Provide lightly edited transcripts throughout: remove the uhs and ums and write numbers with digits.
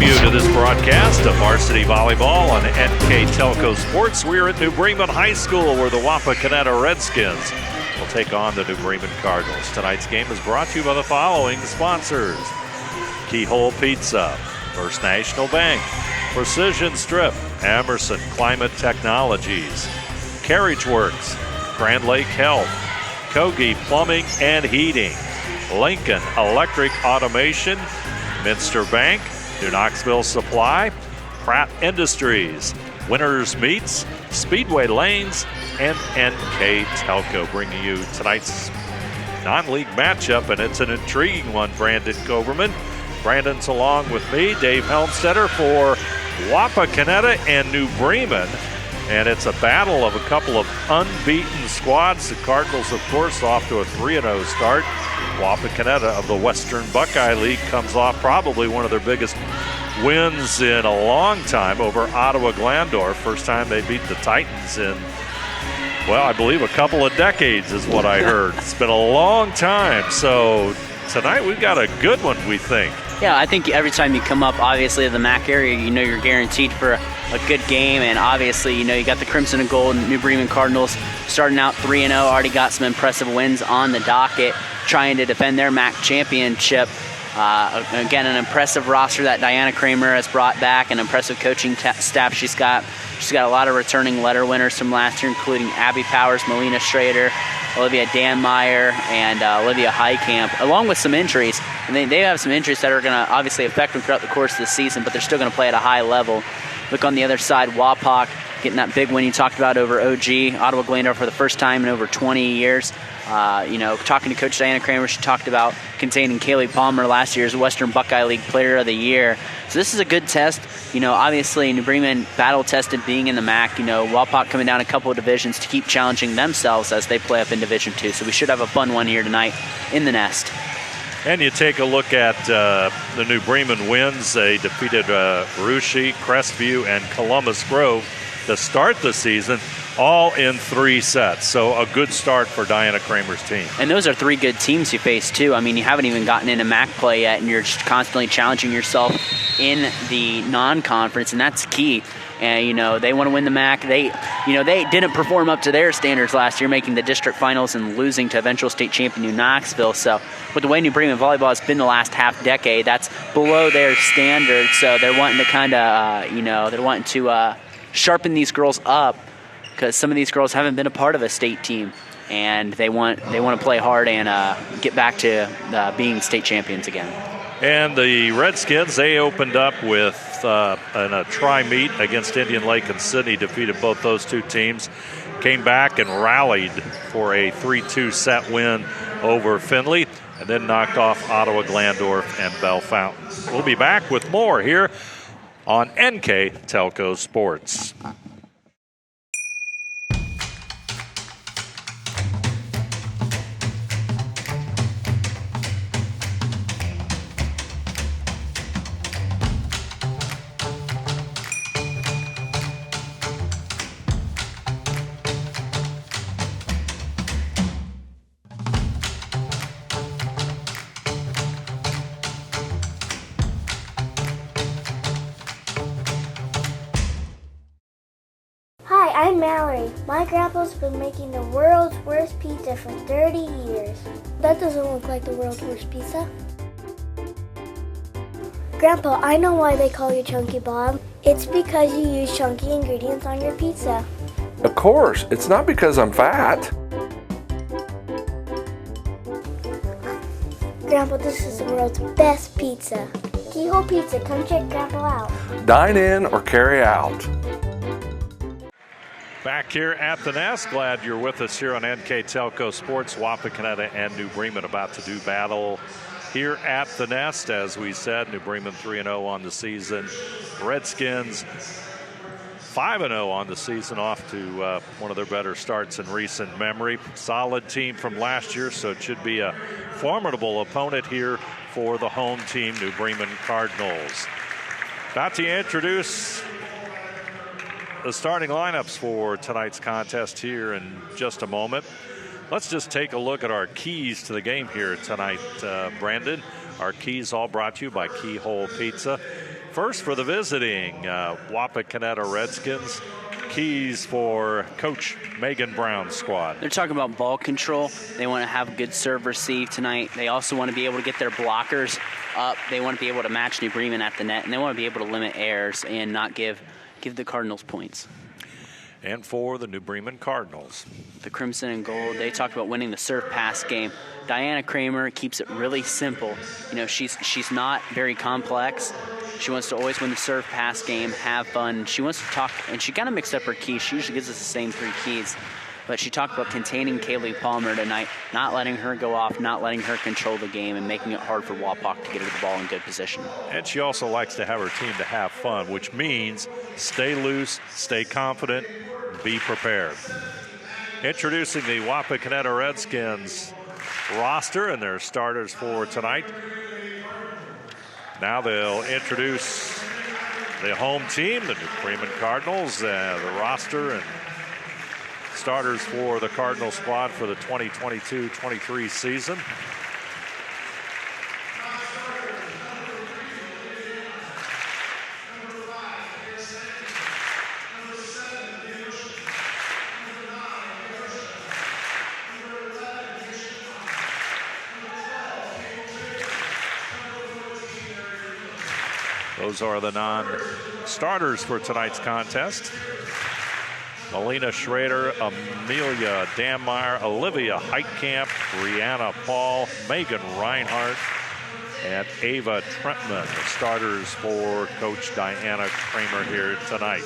you to this broadcast of Varsity Volleyball on NK Telco Sports. We're at New Bremen High School where the Wapakoneta Redskins will take on the New Bremen Cardinals. Tonight's game is brought to you by the following sponsors: Keyhole Pizza, First National Bank, Precision Strip, Emerson Climate Technologies, Carriage Works, Grand Lake Health, Kogi Plumbing and Heating, Lincoln Electric Automation, Minster Bank, New Knoxville Supply, Pratt Industries, Winners Meats, Speedway Lanes, and NK Telco, bringing you tonight's non-league matchup, and it's an intriguing one. Brandon Koberman. Brandon's along with me, Dave Helmstetter, for Wapakoneta and New Bremen, and it's a battle of a couple of unbeaten squads. The Cardinals, of course, off to a 3-0 start. Wapakoneta of the Western Buckeye League comes off probably one of their biggest wins in a long time over Ottawa Glandorf. First time they beat the Titans in, well, I believe a couple of decades is what I heard. It's been a long time. So tonight we've got a good one, we think. Yeah, I think every time you come up, obviously, to the MAC area, you know you're guaranteed for a good game. And obviously, you know, you got the Crimson and Gold New Bremen Cardinals starting out 3-0, already got some impressive wins on the docket, trying to defend their MAC championship. Again, an impressive roster that Diana Kramer has brought back, an impressive coaching staff she's got. She's got a lot of returning letter winners from last year, including Abby Powers, Melina Schrader, Olivia Danmeyer, and Olivia Heitkamp, along with some injuries. And they have some injuries that are going to obviously affect them throughout the course of the season, but they're still going to play at a high level. Look on the other side, Wapak getting that big win you talked about over OG, Ottawa Glandorf, for the first time in over 20 years. You know, talking to Coach Diana Kramer, she talked about containing Kaylee Palmer, last year's Western Buckeye League Player of the Year. So this is a good test. You know, obviously New Bremen battle-tested being in the MAC. You know, Wapak coming down a couple of divisions to keep challenging themselves as they play up in Division II. So we should have a fun one here tonight in the Nest. And you take a look at the New Bremen wins. They defeated Russia, Crestview, and Columbus Grove to start the season, all in 3 sets. So a good start for Diana Kramer's team. And those are 3 good teams you face, too. I mean, you haven't even gotten into MAC play yet, and you're just constantly challenging yourself in the non-conference, and that's key. And, you know, they want to win the MAC. They didn't perform up to their standards last year, making the district finals and losing to eventual state champion New Knoxville. So with the way New Bremen volleyball has been the last half decade, that's below their standards. So they're wanting to kind of, they're wanting to sharpen these girls up, because some of these girls haven't been a part of a state team, and they want to play hard and get back to being state champions again. And the Redskins, they opened up with in a tri-meet against Indian Lake and Sydney, defeated both those two teams, came back and rallied for a 3-2 set win over Findlay, and then knocked off Ottawa Glandorf and Bell Fountain. We'll be back with more here on NK Telco Sports. I'm Mallory. My grandpa's been making the world's worst pizza for 30 years. That doesn't look like the world's worst pizza. Grandpa, I know why they call you Chunky Bob. It's because you use chunky ingredients on your pizza. Of course, it's not because I'm fat. Grandpa, this is the world's best pizza. Keyhole Pizza, come check Grandpa out. Dine in or carry out. Back here at the Nest, glad you're with us here on NK Telco Sports. Wapakoneta and New Bremen about to do battle here at the Nest. As we said, New Bremen 3-0 on the season. Redskins 5-0 on the season, off to one of their better starts in recent memory. Solid team from last year, so it should be a formidable opponent here for the home team, New Bremen Cardinals. About to introduce the starting lineups for tonight's contest here in just a moment. Let's just take a look at our keys to the game here tonight, Brandon. Our keys all brought to you by Keyhole Pizza. First for the visiting Wapakoneta Redskins. Keys for Coach Megan Brown's squad. They're talking about ball control. They want to have good serve receive tonight. They also want to be able to get their blockers up. They want to be able to match New Bremen at the net, and they want to be able to limit errors and not give the Cardinals points. And for the New Bremen Cardinals, the Crimson and Gold, they talked about winning the serve pass game. Diana Kramer keeps it really simple. You know, she's not very complex. She wants to always win the serve pass game, have fun. She wants to talk, and she kind of mixed up her keys. She usually gives us the same 3 keys. But she talked about containing Kaylee Palmer tonight, not letting her go off, not letting her control the game, and making it hard for Wapak to get her the ball in good position. And she also likes to have her team to have fun, which means stay loose, stay confident, be prepared. Introducing the Wapakoneta Redskins roster and their starters for tonight. Now they'll introduce the home team, the New Bremen Cardinals, the roster and starters for the Cardinal squad for the 2022-23 season. Those are the non-starters for tonight's contest. Melina Schrader, Amelia Dammeyer, Olivia Heitkamp, Brianna Paul, Megan Reinhardt, and Ava Trentman, the starters for Coach Diana Kramer here tonight.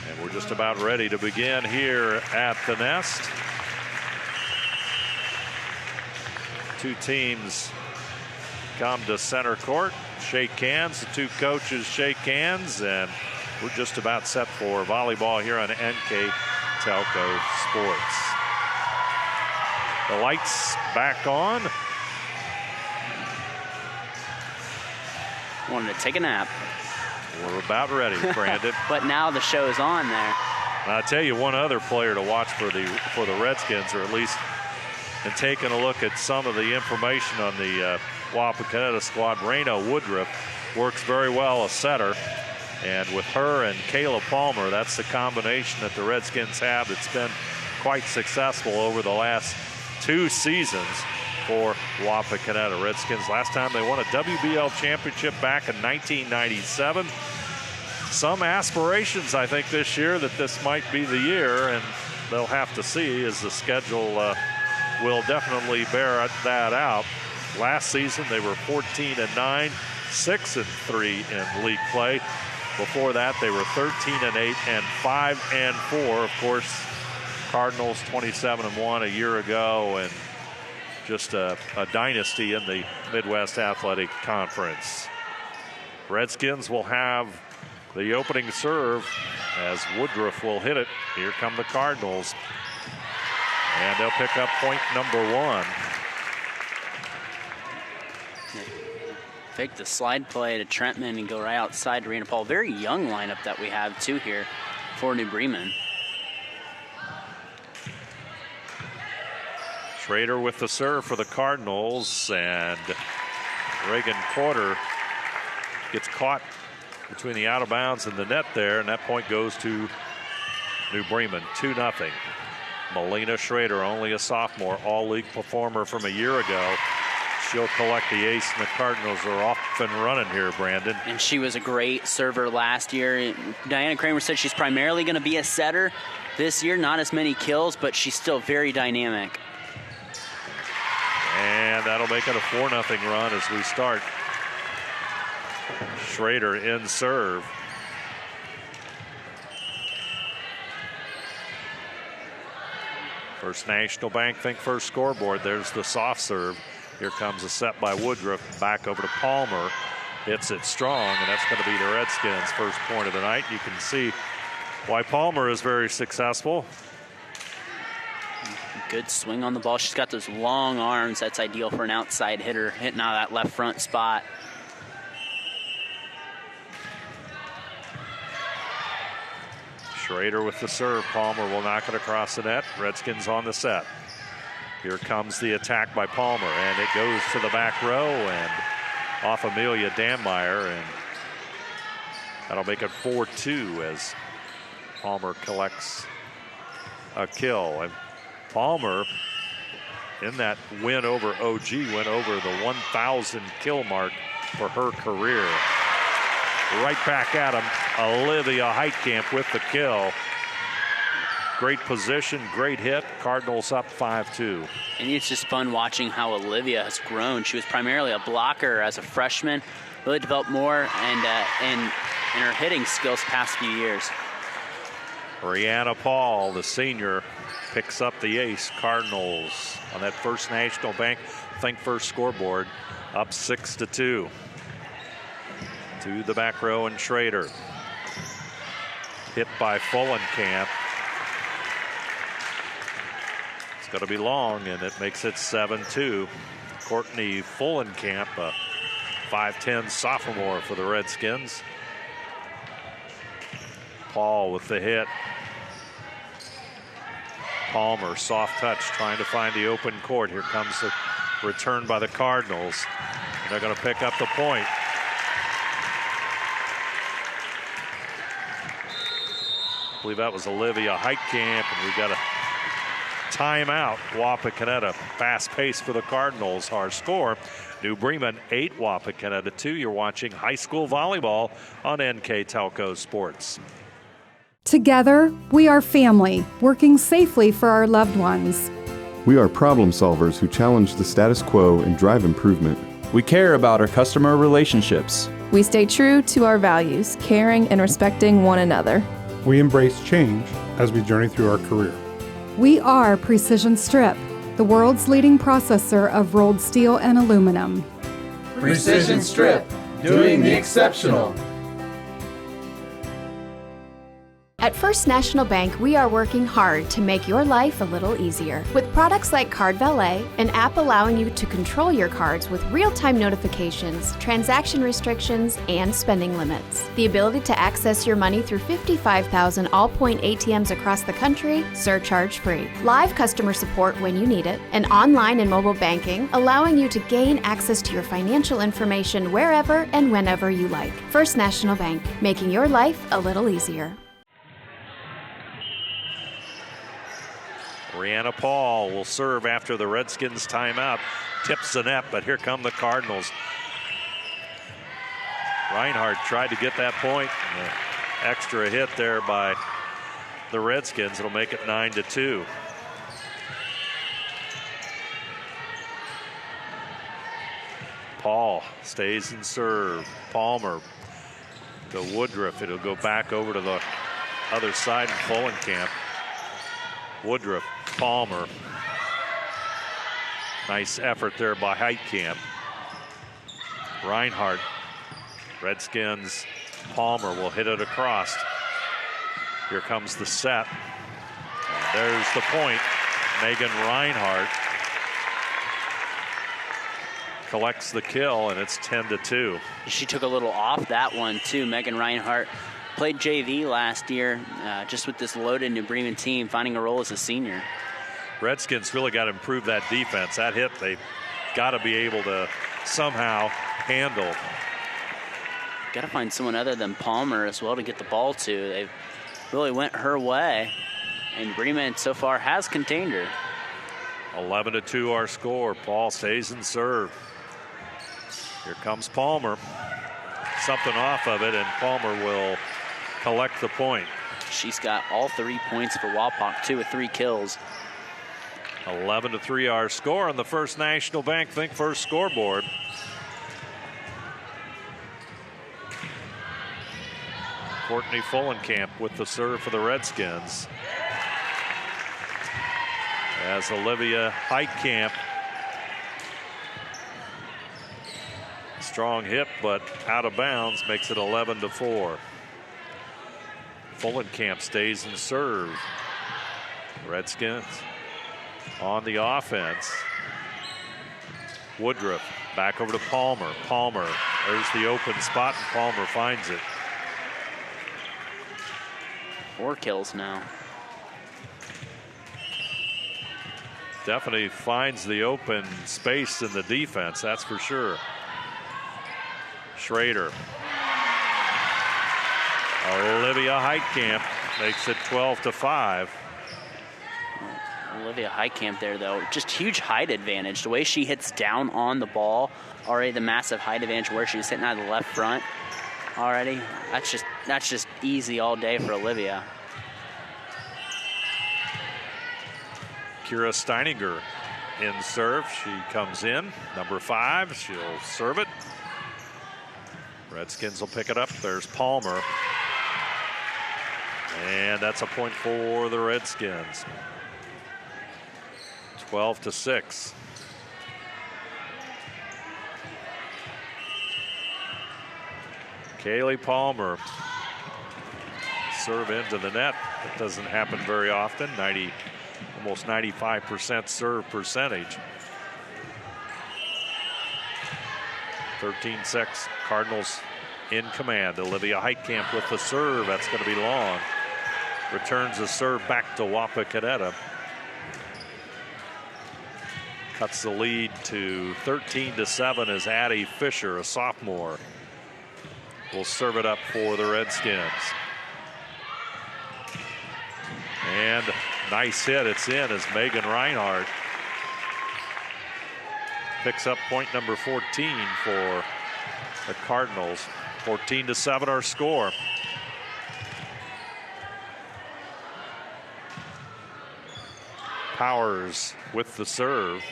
And we're just about ready to begin here at the Nest. Two teams come to center court, shake hands. The two coaches shake hands, and we're just about set for volleyball here on NK Telco Sports. The lights back on. Wanted to take a nap. We're about ready, Brandon. But now the show is on there. And I'll tell you one other player to watch for the Redskins, or at least in taking a look at some of the information on the Wapakoneta squad. Raina Woodruff works very well, a setter. And with her and Kayla Palmer, that's the combination that the Redskins have that's been quite successful over the last 2 seasons for Wapakoneta Redskins. Last time they won a WBL championship back in 1997. Some aspirations, I think, this year that this might be the year, and they'll have to see as the schedule will definitely bear that out. Last season, they were 14-9, 6-3 in league play. Before that, they were 13-8 and 5-4. Of course, Cardinals 27-1 a year ago, and just a dynasty in the Midwest Athletic Conference. Redskins will have the opening serve as Woodruff will hit it. Here come the Cardinals, and they'll pick up point number 1. Fake the slide play to Trentman and go right outside to Rena Paul. Very young lineup that we have too here for New Bremen. Schrader with the serve for the Cardinals, and Reagan Porter gets caught between the out of bounds and the net there, and that point goes to New Bremen, 2-0. Melina Schrader, only a sophomore, all-league performer from a year ago. She'll collect the ace, and the Cardinals are off and running here, Brandon. And she was a great server last year. Diana Kramer said she's primarily going to be a setter this year. Not as many kills, but she's still very dynamic. And that'll make it a 4-0 run as we start. Schrader in serve. First National Bank Think First scoreboard. There's the soft serve. Here comes a set by Woodruff, back over to Palmer. Hits it strong, and that's going to be the Redskins' first point of the night. You can see why Palmer is very successful. Good swing on the ball. She's got those long arms. That's ideal for an outside hitter, hitting out of that left front spot. Schrader with the serve. Palmer will knock it across the net. Redskins on the set. Here comes the attack by Palmer, and it goes to the back row, and off Amelia Danmeyer, and that'll make it 4-2 as Palmer collects a kill. And Palmer, in that win over OG, went over the 1,000 kill mark for her career. Right back at him, Olivia Heitkamp with the kill. Great position, great hit. Cardinals up 5-2. And it's just fun watching how Olivia has grown. She was primarily a blocker as a freshman, really developed more and in her hitting skills past few years. Brianna Paul, the senior, picks up the ace. Cardinals on that First National Bank Think First scoreboard, up 6-2. To the back row and Schrader. Hit by Fullenkamp. It's going to be long, and it makes it 7-2. Courtney Fullenkamp, a 5'10" sophomore for the Redskins. Paul with the hit. Palmer, soft touch, trying to find the open court. Here comes the return by the Cardinals. And they're going to pick up the point. I believe that was Olivia Heitkamp, and we got a timeout. Wapakoneta, fast pace for the Cardinals. Our score, New Bremen 8, Wapakoneta 2. You're watching high school volleyball on NK Telco Sports. Together, we are family, working safely for our loved ones. We are problem solvers who challenge the status quo and drive improvement. We care about our customer relationships. We stay true to our values, caring and respecting one another. We embrace change as we journey through our career. We are Precision Strip, the world's leading processor of rolled steel and aluminum. Precision Strip, doing the exceptional. At First National Bank, we are working hard to make your life a little easier. With products like Card Valet, an app allowing you to control your cards with real-time notifications, transaction restrictions, and spending limits. The ability to access your money through 55,000 all-point ATMs across the country, surcharge-free. Live customer support when you need it, and online and mobile banking, allowing you to gain access to your financial information wherever and whenever you like. First National Bank, making your life a little easier. Brianna Paul will serve after the Redskins timeout. Tips the net, but here come the Cardinals. Reinhardt tried to get that point. Extra hit there by the Redskins. It'll make it 9-2. Paul stays in serve. Palmer to Woodruff. It'll go back over to the other side in Fullenkamp. Woodruff, Palmer. Nice effort there by Heitkamp. Reinhardt. Redskins. Palmer will hit it across. Here comes the set. And there's the point. Megan Reinhardt collects the kill, and it's 10-2. She took a little off that one, too. Megan Reinhardt played JV last year, just with this loaded New Bremen team, finding a role as a senior. Redskins really got to improve that defense. That hit, they got to be able to somehow handle. Got to find someone other than Palmer as well to get the ball to. They really went her way, and Bremen so far has contained her. 11-2 our score. Paul stays in serve. Here comes Palmer. Something off of it, and Palmer will collect the point. She's got all 3 points for Wapak, 2 with 3 kills. 11-3 our score on the First National Bank Think First scoreboard. Courtney Fullenkamp with the serve for the Redskins. As Olivia Heitkamp. Strong hit, but out of bounds, makes it 11-4. Fullenkamp stays in serve. Redskins on the offense. Woodruff back over to Palmer. Palmer, there's the open spot, and Palmer finds it. 4 kills now. Definitely finds the open space in the defense, that's for sure. Schrader. Olivia Heitkamp makes it 12-5. Olivia Heitkamp there, though, just huge height advantage. The way she hits down on the ball, already the massive height advantage where she's hitting out of the left front already. That's just easy all day for Olivia. Kira Steininger in serve. She comes in, number 5. She'll serve it. Redskins will pick it up. There's Palmer. And that's a point for the Redskins. 12-6. Kaylee Palmer. Serve into the net. That doesn't happen very often. Almost 95% serve percentage. 13-6. Cardinals in command. Olivia Heitkamp with the serve. That's going to be long. Returns the serve back to Wapakoneta. Cuts the lead to 13-7 as Addie Fisher, a sophomore, will serve it up for the Redskins. And nice hit. It's in as Megan Reinhardt picks up point number 14 for the Cardinals. 14-7 our score. Powers with the serve.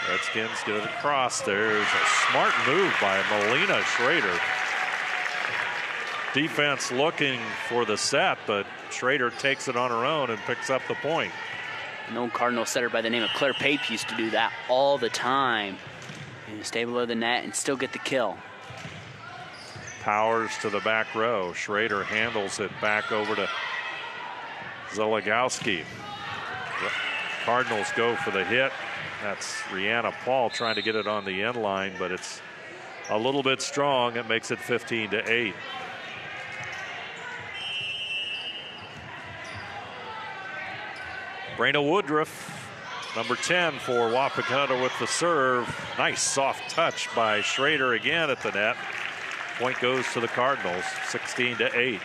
Redskins get it across. There's a smart move by Melina Schrader. Defense looking for the set, but Schrader takes it on her own and picks up the point. An old Cardinal setter by the name of Claire Pape used to do that all the time. You stay below the net and still get the kill. Powers to the back row. Schrader handles it back over to Zologowski. Cardinals go for the hit. That's Rihanna Paul trying to get it on the end line, but it's a little bit strong. It makes it 15-8. Brayna Woodruff, number 10 for Wapakoneta with the serve. Nice soft touch by Schrader again at the net. Point goes to the Cardinals, 16-8.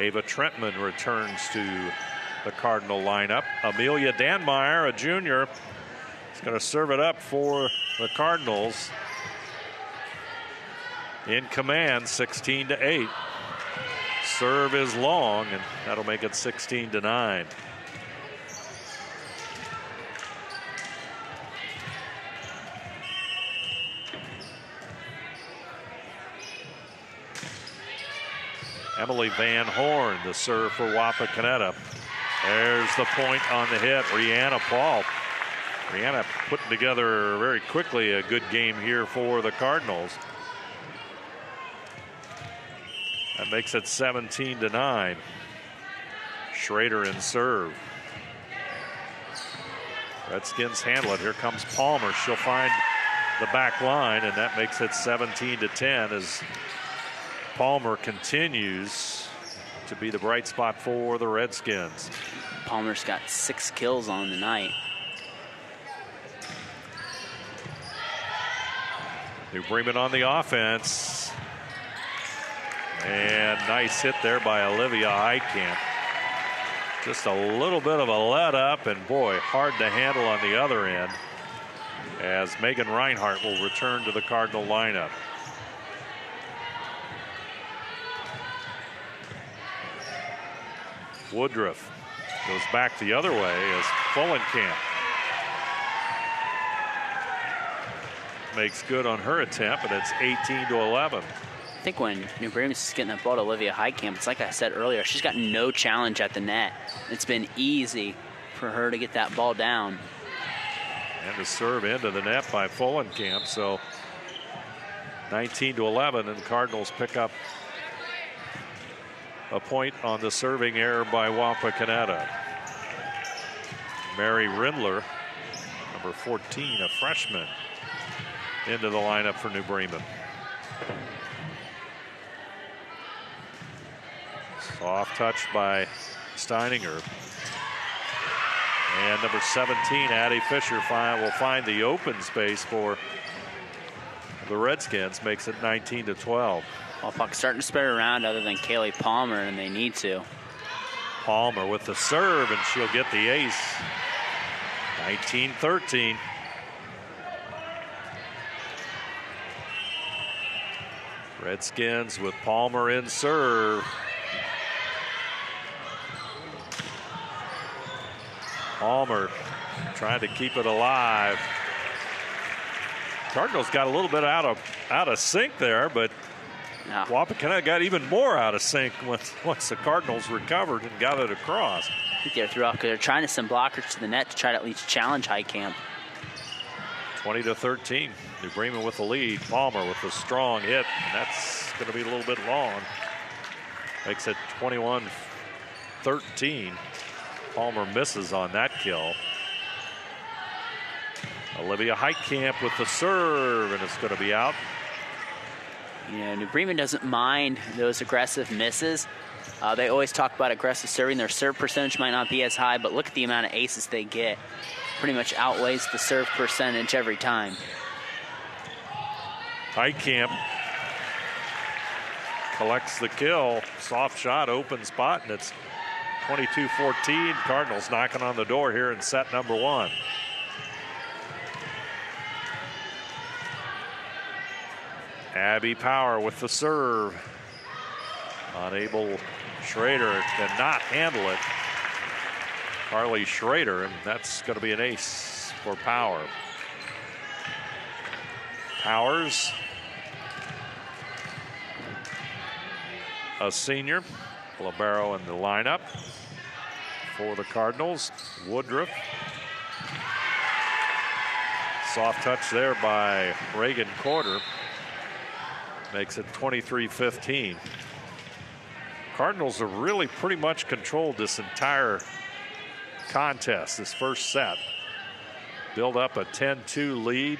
Ava Trentman returns to the Cardinal lineup. Amelia Danmeyer, a junior, is going to serve it up for the Cardinals. In command, 16-8. Serve is long, and that'll make it 16-9. Emily Van Horn, the serve for Wapakoneta. There's the point on the hit, Rihanna Paul. Rihanna putting together very quickly a good game here for the Cardinals. That makes it 17-9. Schrader in serve. Redskins handle it. Here comes Palmer. She'll find the back line, and that makes it 17-10 as Palmer continues to be the bright spot for the Redskins. Palmer's got 6 kills on the night. New Bremen on the offense. And nice hit there by Olivia Heitkamp. Just a little bit of a let up, and boy, hard to handle on the other end as Megan Reinhardt will return to the Cardinal lineup. Woodruff goes back the other way as Fullenkamp makes good on her attempt, and it's 18-11. I think when New Bremen's getting that ball to Olivia Heitkamp, it's like I said earlier, she's got no challenge at the net. It's been easy for her to get that ball down. And the serve into the net by Fullenkamp, so 19-11, and the Cardinals pick up a point on the serving error by Wapakoneta. Mary Rindler, number 14, a freshman, into the lineup for New Bremen. Soft touch by Steininger. And number 17, Addie Fisher, will find the open space for the Redskins, makes it 19-12. Well, puck's starting to spread around other than Kaylee Palmer, and they need to. Palmer with the serve, and she'll get the ace. 19-13. Redskins with Palmer in serve. Palmer trying to keep it alive. Cardinals got a little bit out of sync there, but Wapakoneta got even more out of sync once the Cardinals recovered and got it across. I think they're through off because they're trying to send blockers to the net to try to at least challenge Highcamp. 20-13. New Bremen with the lead. Palmer with the strong hit. That's going to be a little bit long. Makes it 21-13. Palmer misses on that kill. Olivia Heitkamp with the serve, and it's going to be out. You know, New Bremen doesn't mind those aggressive misses. They always talk about aggressive serving. Their serve percentage might not be as high, but look at the amount of aces they get. Pretty much outweighs the serve percentage every time. Heitkamp collects the kill. Soft shot, open spot, and it's 22-14. Cardinals knocking on the door here in set number 1. Abby Power with the serve. Unable, Schrader cannot handle it. Carly Schrader, and that's going to be an ace for Power. Powers, a senior, Libero in the lineup for the Cardinals. Woodruff. Soft touch there by Reagan Corder. Makes it 23-15. Cardinals have really pretty much controlled this entire contest, this first set. Build up a 10-2 lead,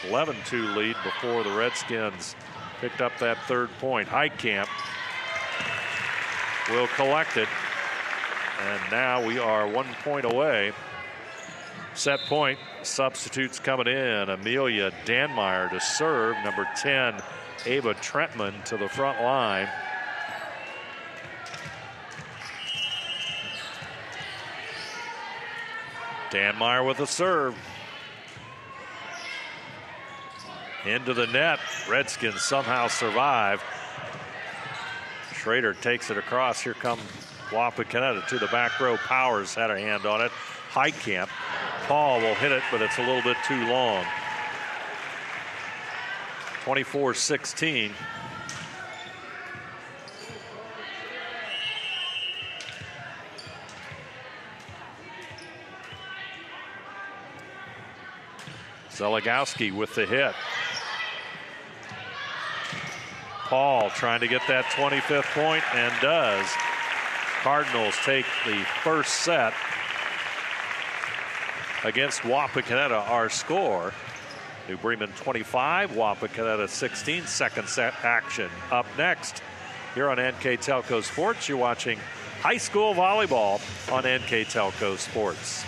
11-2 lead before the Redskins picked up that third point. Heitkamp will collect it, and now we are 1 point away. Set point, substitutes coming in. Amelia Danmeyer to serve. Number 10, Ava Trentman to the front line. Danmeyer with a serve. Into the net. Redskins somehow survive. Schrader takes it across. Here come Wapakoneta to the back row. Powers had a hand on it. Heitkamp. Paul will hit it, but it's a little bit too long. 24-16. Zeligowski with the hit. Paul trying to get that 25th point, and does. Cardinals take the first set against Wapakoneta. Our score, New Bremen 25, Wapakoneta 16. Second set action up next here on NK Telco Sports. You're watching high school volleyball on NK Telco Sports.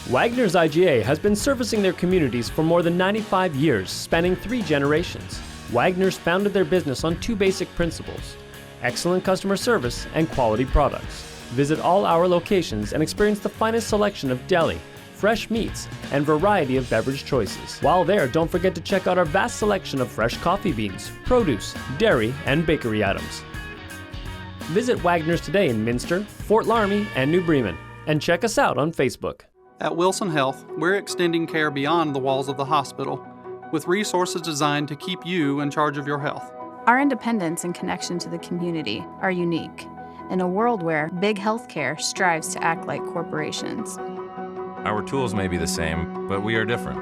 Wagner's IGA has been servicing their communities for more than 95 years, spanning 3 generations. Wagner's founded their business on 2 basic principles: excellent customer service and quality products. Visit all our locations and experience the finest selection of deli, fresh meats, and variety of beverage choices. While there, don't forget to check out our vast selection of fresh coffee beans, produce, dairy, and bakery items. Visit Wagner's today in Minster, Fort Laramie, and New Bremen, and check us out on Facebook. At Wilson Health, we're extending care beyond the walls of the hospital, with resources designed to keep you in charge of your health. Our independence and connection to the community are unique in a world where big healthcare strives to act like corporations. Our tools may be the same, but we are different.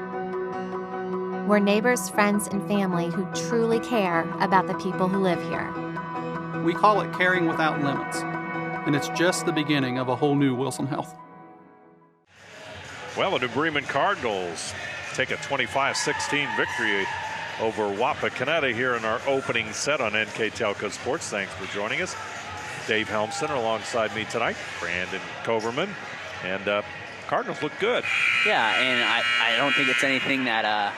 We're neighbors, friends, and family who truly care about the people who live here. We call it caring without limits, and it's just the beginning of a whole new Wilson Health. Well, the New Bremen Cardinals take a 25-16 victory over Wapakoneta here in our opening set on NK Telco Sports. Thanks for joining us. Dave Helmson alongside me tonight. Brandon Coverman And Cardinals look good. Yeah, and I don't think it's anything that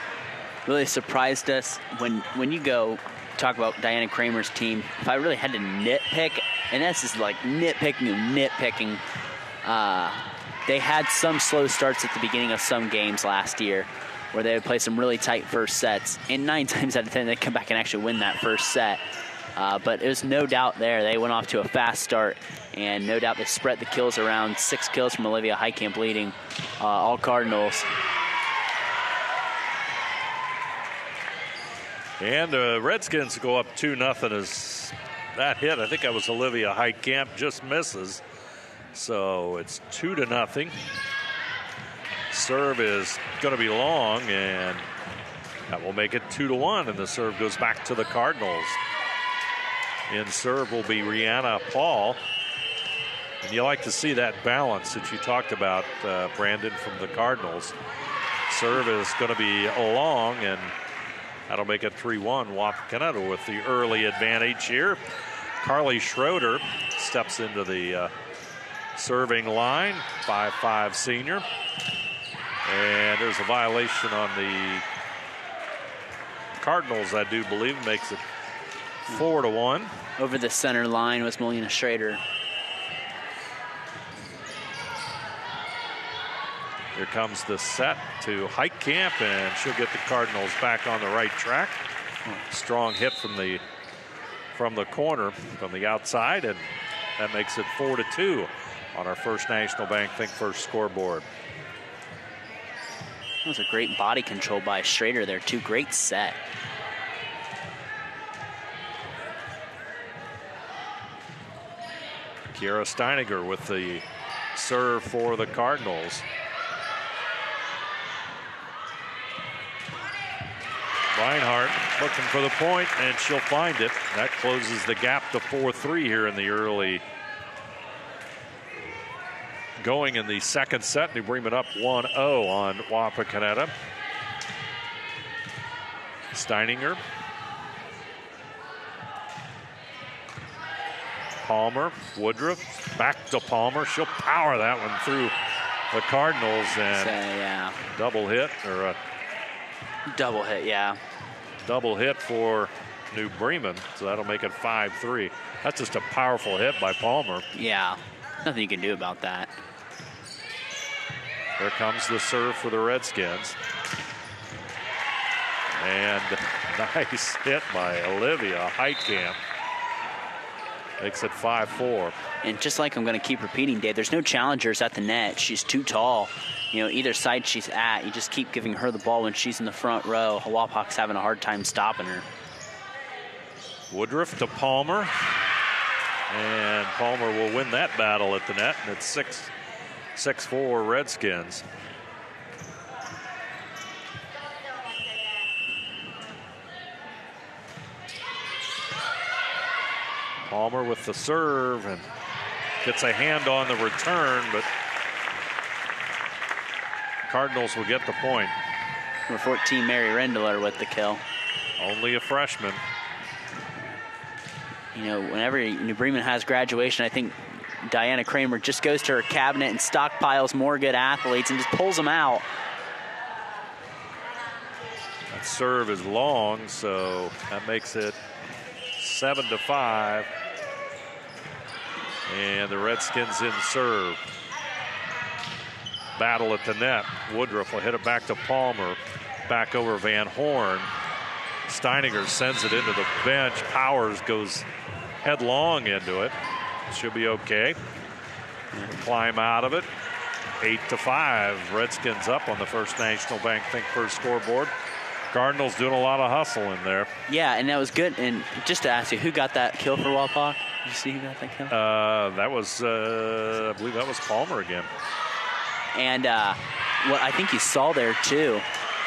really surprised us. When you go talk about Diana Kramer's team, if I really had to nitpick, and this is like nitpicking, they had some slow starts at the beginning of some games last year where they would play some really tight first sets, and 9 times out of 10 they'd come back and actually win that first set. But it was no doubt there. They went off to a fast start, and no doubt they spread the kills around. 6 kills from Olivia Heitkamp leading all Cardinals. And the Redskins go up 2-0 as that hit. I think that was Olivia Heitkamp, just misses. So it's 2-0. Serve is going to be long, and that will make it 2-1, and the serve goes back to the Cardinals. In serve will be Rihanna Paul. And you like to see that balance that you talked about, Brandon, from the Cardinals. Serve is going to be long, and that'll make it 3-1. Wapakoneta with the early advantage here. Carly Schroeder steps into the serving line, 5'5" senior. And there's a violation on the Cardinals, I do believe, makes it 4-1. Over the center line was Melina Schrader. Here comes the set to Heitkamp, and she'll get the Cardinals back on the right track. Strong hit from the corner, from the outside, and that makes it 4-2 on our First National Bank Think First scoreboard. That was a great body control by Schrader there, too. Great set. Kiera Steininger with the serve for the Cardinals. Reinhardt looking for the point, and she'll find it. That closes the gap to 4-3 here in the early going in the second set. New Bremen up 1-0 on Wapakoneta. Steininger. Palmer, Woodruff, back to Palmer. She'll power that one through the Cardinals, and yeah. Double hit, or a double hit, yeah. Double hit for New Bremen, so that'll make it 5-3. That's just a powerful hit by Palmer. Yeah, nothing you can do about that. There comes the serve for the Redskins. And nice hit by Olivia Heitkamp. Makes it 5-4. And just like I'm going to keep repeating, Dave, there's no challengers at the net. She's too tall. You know, either side she's at, you just keep giving her the ball when she's in the front row. Wapak's having a hard time stopping her. Woodruff to Palmer. And Palmer will win that battle at the net. And it's 6-4 Redskins. Palmer with the serve and gets a hand on the return, but Cardinals will get the point. Number 14, Mary Rendler with the kill. Only a freshman. You know, whenever New Bremen has graduation, I think Diana Kramer just goes to her cabinet and stockpiles more good athletes and just pulls them out. That serve is long, so that makes it 7-5. And the Redskins in serve. Battle at the net. Woodruff will hit it back to Palmer. Back over Van Horn. Steininger sends it into the bench. Powers goes headlong into it. Should be okay. Climb out of it. 8-5. Redskins up on the First National Bank Think First scoreboard. Cardinals doing a lot of hustle in there. Yeah, and that was good. And just to ask you, who got that kill for Wapak? Did you see who got that kill? That was, I believe that was Palmer again. And what I think you saw there, too,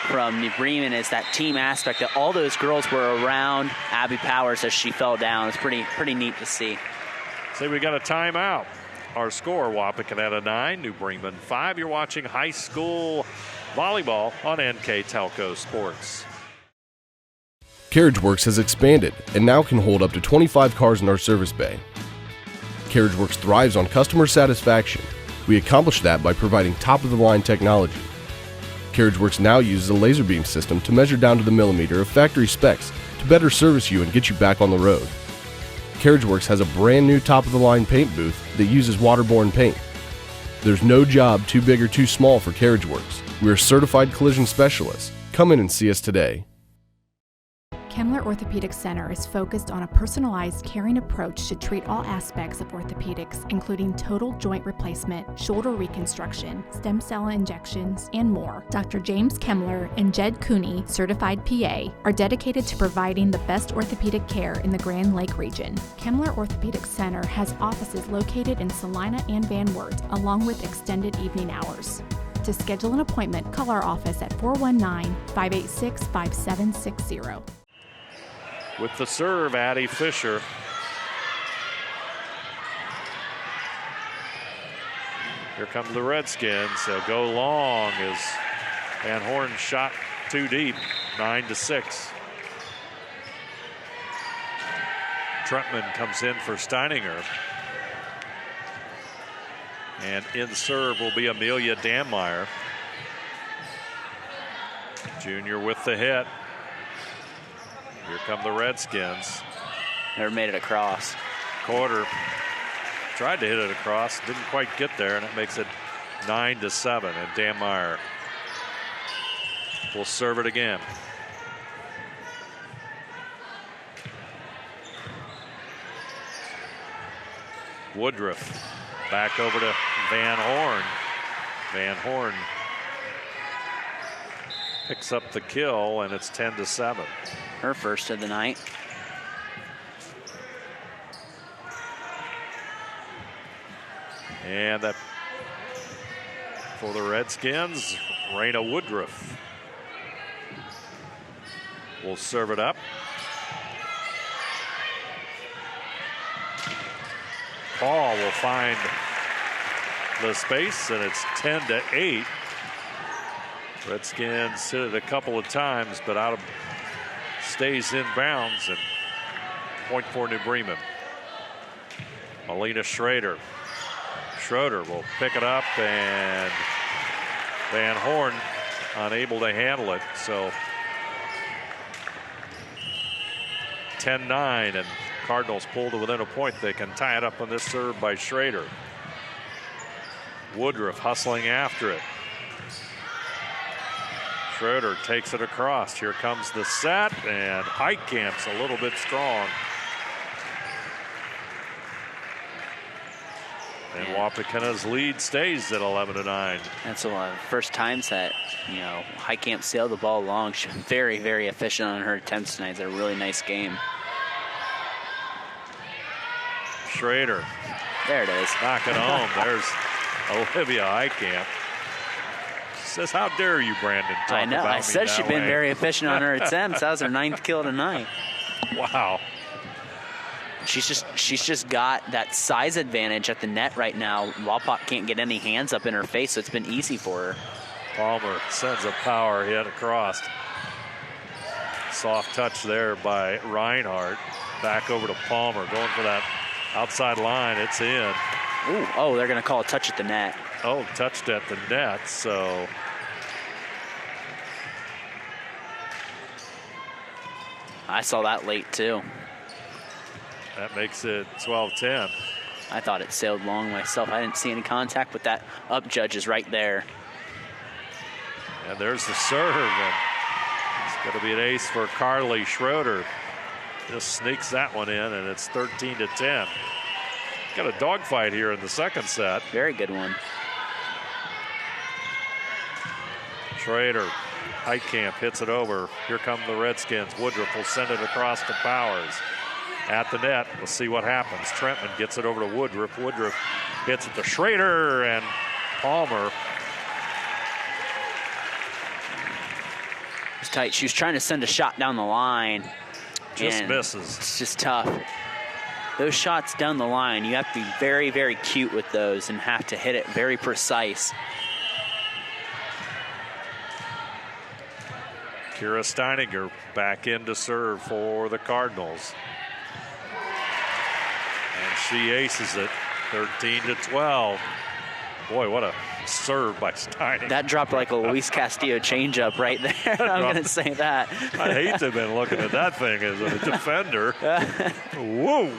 from New Bremen is that team aspect that all those girls were around Abby Powers as she fell down. It's pretty neat to see. Say we got a timeout. Our score, Wapakoneta 9, New Bremen 5. You're watching high school volleyball on NK Telco Sports. CarriageWorks has expanded and now can hold up to 25 cars in our service bay. CarriageWorks thrives on customer satisfaction, We accomplish that by providing top-of-the-line technology. CarriageWorks now uses a laser beam system to measure down to the millimeter of factory specs to better service you and get you back on the road. CarriageWorks has a brand new top-of-the-line paint booth that uses waterborne paint. There's no job too big or too small for CarriageWorks. We're certified collision specialists. Come in and see us today. Kemmler Orthopedic Center is focused on a personalized, caring approach to treat all aspects of orthopedics, including total joint replacement, shoulder reconstruction, stem cell injections, and more. Dr. James Kemmler and Jed Cooney, certified PA, are dedicated to providing the best orthopedic care in the Grand Lake region. Kemmler Orthopedic Center has offices located in Salina and Van Wert, along with extended evening hours. To schedule an appointment, call our office at 419-586-5760. With the serve, Addie Fisher. Here come the Redskins. They'll go long as Van Horn shot too deep, 9-6. Trentman comes in for Steininger. And in serve will be Amelia Danmeyer. Junior with the hit. Here come the Redskins. Never made it across. Quarter tried to hit it across, didn't quite get there, and it makes it 9-7. And Danmeyer will serve it again. Woodruff back over to Van Horn. Van Horn picks up the kill, and it's 10-7. Her first of the night. And that for the Redskins, Raina Woodruff will serve it up. Paul will find the space, and it's 10-8. Redskins hit it a couple of times, but stays in bounds, and point for New Bremen. Melina Schroeder. Schroeder will pick it up, and Van Horn unable to handle it. So 10-9, and Cardinals pull to within a point. They can tie it up on this serve by Schroeder. Woodruff hustling after it. Schroeder takes it across. Here comes the set, and Heitkamp's a little bit strong. And Wapakonetta's lead stays at 11-9. That's a first times that, Heitkamp sailed the ball long. She's very, very efficient on her attempts tonight. It's a really nice game. Schroeder. There it is. Knock it home. There's Olivia Heitkamp. Says, how dare you, Brandon, talk I know. about I said she's been very efficient on her attempts. That was her 9th kill tonight. Wow. She's just got that size advantage at the net right now. Wapak can't get any hands up in her face, so it's been easy for her. Palmer sends a power hit across. Soft touch there by Reinhardt. Back over to Palmer, going for that outside line. It's in. Ooh, oh, they're going to call a touch at the net. Oh, touched at the net, so I saw that late too. That makes it 12-10. I thought it sailed long myself. I didn't see any contact, but that up judge is right there. And there's the serve, and it's going to be an ace for Carly Schroeder. Just sneaks that one in, and it's 13-10. Got a dogfight here in the second set. Very good one. Schrader, Heitkamp hits it over. Here come the Redskins. Woodruff will send it across to Powers. At the net, we'll see what happens. Trentman gets it over to Woodruff. Woodruff hits it to Schrader, and Palmer. It's tight. She was trying to send a shot down the line. Just misses. It's just tough. Those shots down the line, you have to be very, very cute with those and have to hit it very precise. Kira Steininger back in to serve for the Cardinals. And she aces it, 13-12. Boy, what a serve by Steininger. That dropped like a Luis Castillo changeup right there. I'm going to say that. I'd hate to have been looking at that thing as a defender. Whoa.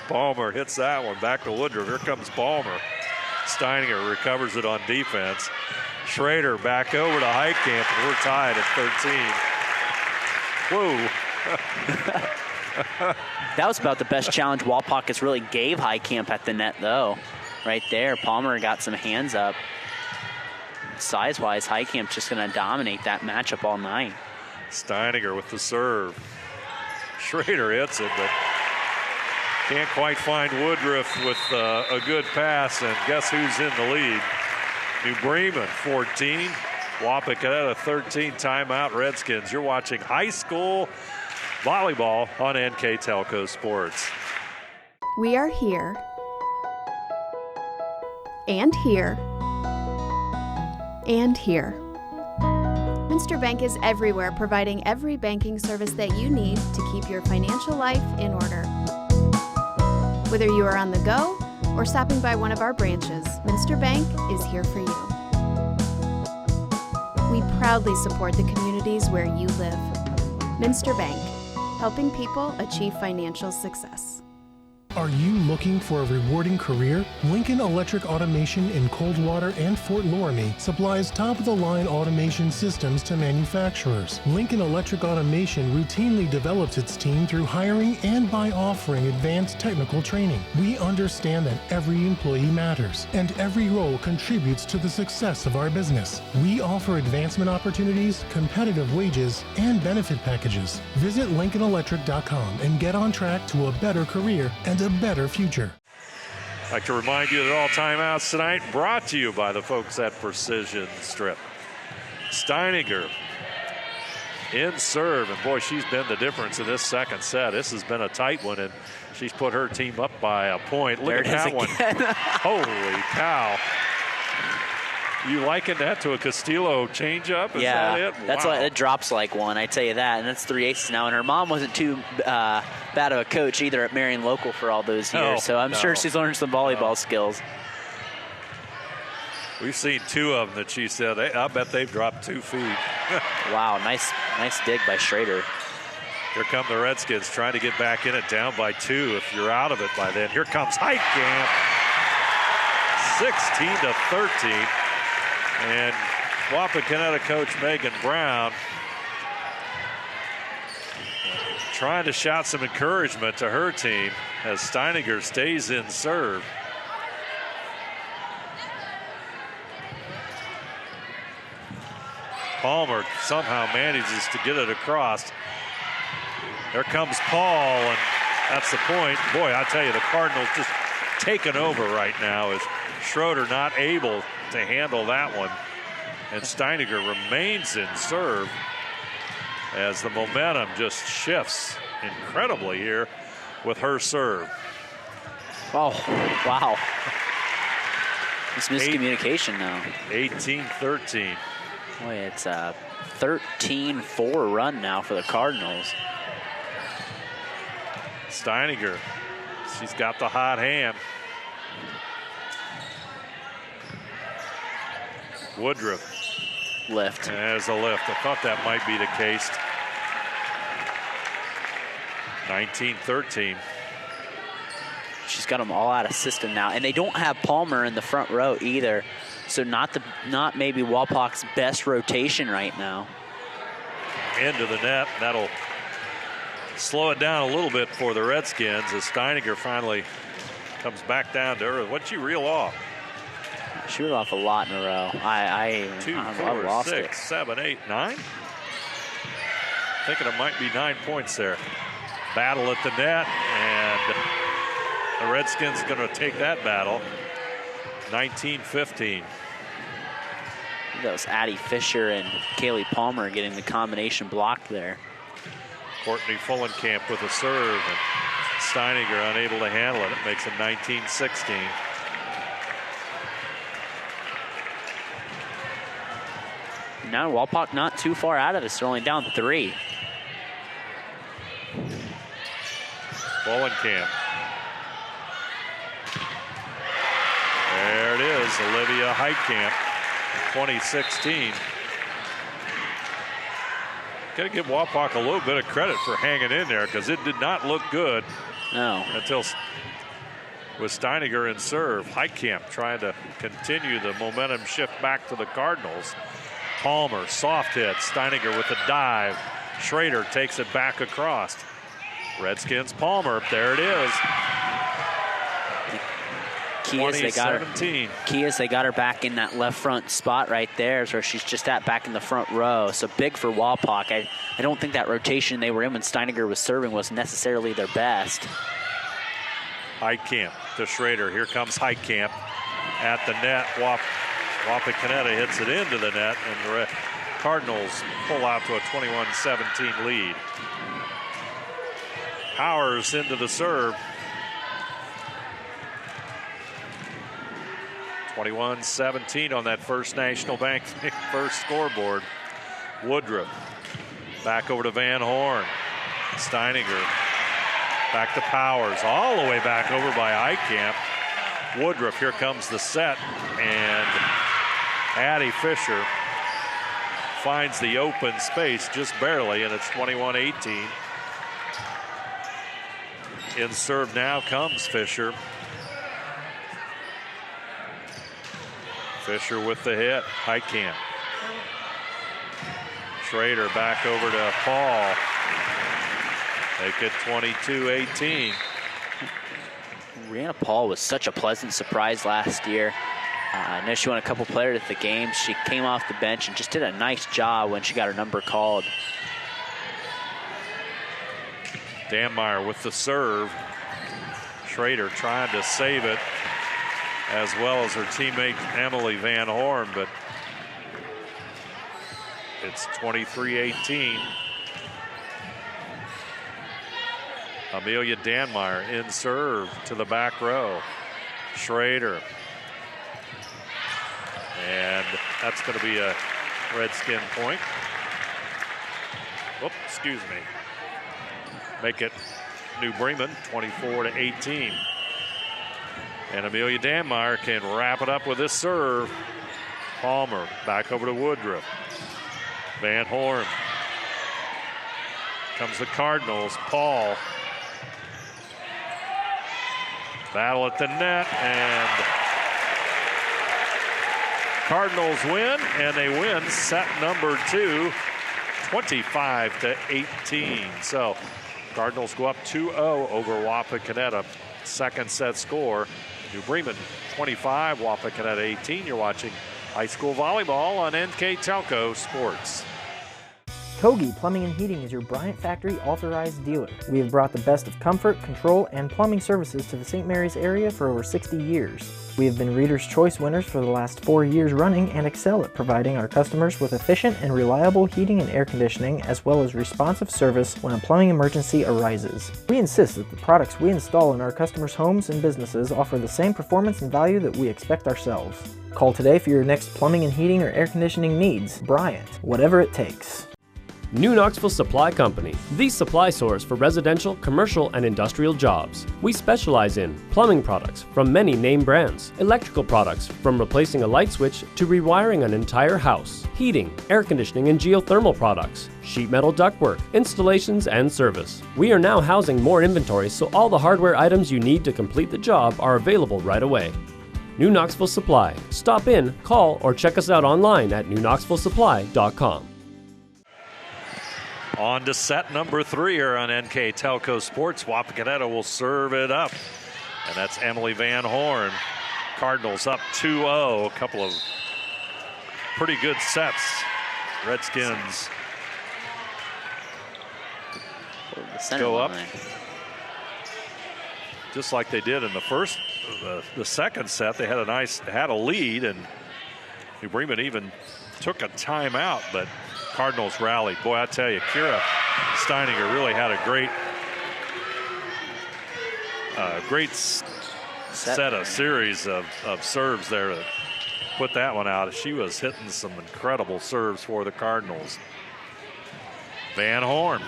Palmer hits that one. Back to Woodruff. Here comes Palmer. Steininger recovers it on defense. Schrader back over to Heitkamp. We're tied at 13. Whoa. That was about the best challenge Wapakoneta really gave Heitkamp at the net, though. Right there, Palmer got some hands up. Size-wise, Heitkamp's just going to dominate that matchup all night. Steininger with the serve. Schrader hits it, but can't quite find Woodruff with a good pass, and guess who's in the lead? New Bremen, 14. Wapakoneta, 13. Timeout, Redskins. You're watching high school volleyball on NK Telco Sports. We are here, and here, and here. Minster Bank is everywhere, providing every banking service that you need to keep your financial life in order. Whether you are on the go or stopping by one of our branches, Minster Bank is here for you. We proudly support the communities where you live. Minster Bank, helping people achieve financial success. Are you looking for a rewarding career? Lincoln Electric Automation in Coldwater and Fort Loramie supplies top-of-the-line automation systems to manufacturers. Lincoln Electric Automation routinely develops its team through hiring and by offering advanced technical training. We understand that every employee matters, and every role contributes to the success of our business. We offer advancement opportunities, competitive wages, and benefit packages. Visit LincolnElectric.com and get on track to a better career and a better future. I'd like to remind you that all timeouts tonight brought to you by the folks at Precision Strip. Steininger in serve, and boy, she's been the difference in this second set. This has been a tight one, and she's put her team up by a point. Look at that one. Holy cow. You liken that to a Castillo changeup? Is that it? That's wow. it drops like one, I tell you that, and that's 3 aces now. And her mom wasn't too bad of a coach either at Marion Local for all those years, so I'm sure she's learned some volleyball skills. We've seen two of them that she said, I bet they've dropped 2 feet. Wow, nice dig by Schrader. Here come the Redskins trying to get back in it, down by 2 if you're out of it by then. Here comes Heitkamp, 16-13. And Wapakoneta coach Megan Brown trying to shout some encouragement to her team as Steininger stays in serve. Palmer somehow manages to get it across. There comes Paul, and that's the point. Boy, I tell you, the Cardinals just taken over right now as Schroeder not able to handle that one. And Steininger remains in serve as the momentum just shifts incredibly here with her serve. Oh, wow. It's miscommunication now. 18-13. Boy, it's a 13-4 run now for the Cardinals. Steininger, she's got the hot hand. Woodruff. Lift. There's a lift. I thought that might be the case. 19-13. She's got them all out of system now, and they don't have Palmer in the front row either. So not maybe Wapak's best rotation right now. Into the net. That'll slow it down a little bit for the Redskins as Steininger finally comes back down to earth. What'd she reel off? She reeled off a lot in a row. I 2, 4, lost 6, it. 7, 8, 9. Thinking it might be 9 points there. Battle at the net, and the Redskins going to take that battle. 19-15. That was Addie Fisher and Kaylee Palmer getting the combination blocked there. Courtney Fullenkamp with a serve, and Steininger unable to handle it. It makes it 19-16. Now Wapak not too far out of this. They're only down 3. Fullenkamp. is Olivia Heitkamp, 2016. Got to give Wapak a little bit of credit for hanging in there because it did not look good. No. Until with Steininger in serve. Heitkamp trying to continue the momentum shift back to the Cardinals. Palmer, soft hit. Steininger with a dive. Schrader takes it back across. Redskins Palmer, there it is. Key is they got her back in that left front spot right there, where she's just back in the front row. So big for Wapak. I don't think that rotation they were in when Steininger was serving was necessarily their best. Heitkamp to Schrader. Here comes Heitkamp at the net. Wapakoneta hits it into the net, and the Cardinals pull out to a 21-17 lead. Powers into the serve. 21-17 on that First National Bank first scoreboard. Woodruff back over to Van Horn. Steininger back to Powers, all the way back over by Heitkamp. Woodruff, here comes the set, and Addie Fisher finds the open space just barely, and it's 21-18. In serve now comes Fisher. Fisher with the hit. Heitkamp. Schrader back over to Paul. Make it 22-18. Rihanna Paul was such a pleasant surprise last year. I know she won a couple players at the game. She came off the bench and just did a nice job when she got her number called. Danmeyer with the serve. Schrader trying to save it, as well as her teammate Emily Van Horn, but it's 23-18. Amelia Danmeyer in serve to the back row. Schrader. And that's going to be a Redskin point. Whoop, excuse me. Make it New Bremen 24-18. And Amelia Danmeyer can wrap it up with this serve. Palmer back over to Woodruff. Van Horn. Comes the Cardinals. Paul. Battle at the net, and Cardinals win, and they win set number 2, 25-18. So Cardinals go up 2-0 over Wapakoneta. Second set score, New Bremen 25, Wapakoneta 18. You're watching high school volleyball on NK Telco Sports. Kogi Plumbing and Heating is your Bryant Factory authorized dealer. We have brought the best of comfort, control, and plumbing services to the St. Mary's area for over 60 years. We have been Reader's Choice winners for the last 4 years running and excel at providing our customers with efficient and reliable heating and air conditioning, as well as responsive service when a plumbing emergency arises. We insist that the products we install in our customers' homes and businesses offer the same performance and value that we expect ourselves. Call today for your next plumbing and heating or air conditioning needs. Bryant, whatever it takes. New Knoxville Supply Company, the supply source for residential, commercial, and industrial jobs. We specialize in plumbing products from many name brands, electrical products from replacing a light switch to rewiring an entire house, heating, air conditioning, and geothermal products, sheet metal ductwork, installations, and service. We are now housing more inventory, so all the hardware items you need to complete the job are available right away. New Knoxville Supply. Stop in, call, or check us out online at newknoxvillesupply.com. On to set number 3 here on NK Telco Sports. Wapakoneta will serve it up. And that's Emily Van Horn. Cardinals up 2-0. A couple of pretty good sets. Redskins go up. Just like they did in the second set. They had a lead, and New Bremen even took a timeout, but Cardinals rallied. Boy, I tell you, Kira Steininger really had a great series of serves there to put that one out. She was hitting some incredible serves for the Cardinals. Van Horn.